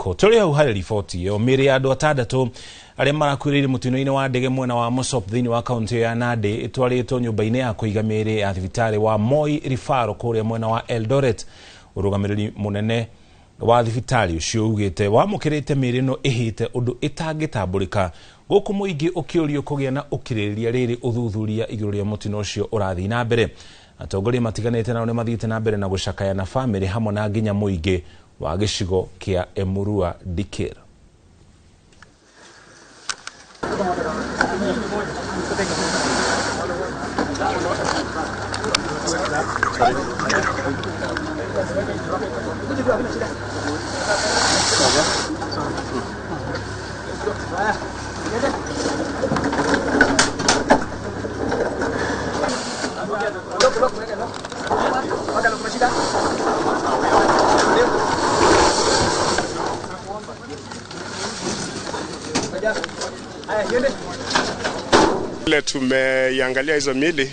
iriko tuli au hari ripoti yo miri andu atandatu aria marakwirire mutino-ini wa ndege mwena wa Mosop thini wa kaunti ya Nandi itwaritwo nyumba-ini ya kuiga miri ya thibitari wa Moi Rifaro kuria mwena wa Eldoret. Urugamiriri munene wa thibitari ucio ugite wamukirite miri no ihite undu itangitambulika guku muingi ukiurio kugia na ukiririria riri uthuthuria iguru ria mutino ucio urathi na mbere. Atongoria matiganite nao ni mathite na mbere na gucakaya na family hamwe na nginya muingi wa gicigo kia Emurua Dikir. Ile tumeiangalia hizo mili,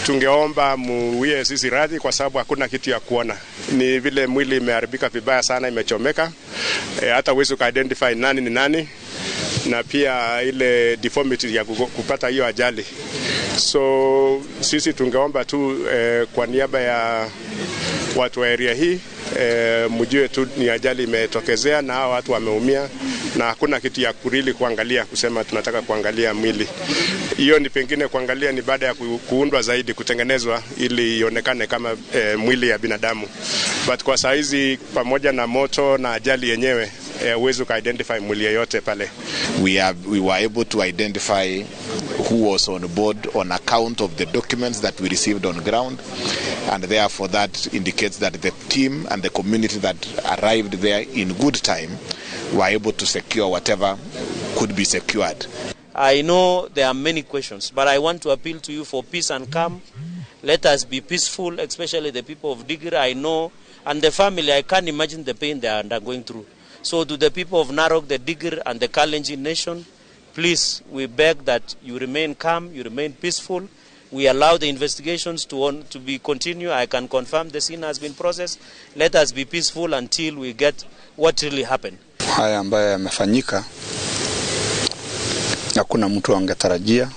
tungeomba muwie sisi radhi kwa sababu hakuna kitu ya kuona. Ni vile mwili imeharibika vibaya sana, imechomeka. Hata uwezi identify nani ni nani, na pia ile deformity ya kupata hiyo ajali. So sisi tungeomba tu kwa niaba ya watu wa area hii mjue tu ni ajali imetokezea na hao watu wameumia, na hakuna kitu ya kurili kuangalia kusema tunataka kuangalia mwili. Hiyo ni pengine kuangalia ni baada ya kuundwa zaidi, kutengenezwa ili ionekane kama mwili ya binadamu. But kwa saizi pamoja na moto na ajali yenyewe uwezo ka identify mwili yote pale. We were able to identify who was on board on account of the documents that we received on ground, and therefore that indicates that the team and the community that arrived there in good time were able to secure whatever could be secured. I know there are many questions, but I want to appeal to you for peace and calm. Let us be peaceful, especially the people of Dikir. I know, and the family, I can't imagine the pain they are undergoing through. So to the people of Narok, the Dikir and the Kalenjin nation, please, we beg that you remain calm, you remain peaceful. We allow the investigations to be continue. I can confirm the scene has been processed. Let us be peaceful until we get what really happened. Haya ambayo yamefanyika hakuna mtu angetarajia,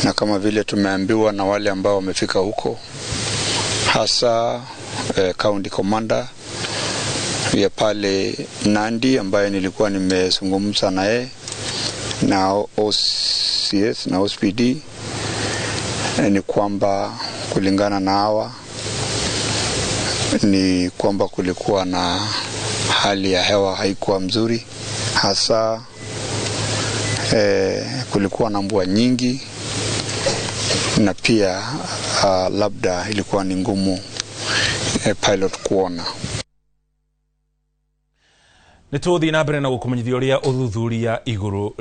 na kama vile tumeambiwa na wale ambao wamefika huko, hasa county commander ya pale Nandi ambaye nilikuwa nimezungumza naye, na OCS na OSPD, ni kwamba kulingana na hawa ni kwamba kulikuwa na hali ya hewa haikuwa mzuri, hasa kulikuwa na mvua nyingi, na pia labda ilikuwa ni ngumu pilot kuona. Nituthi na mbere na gukumenyithia uria uthuthuria iguru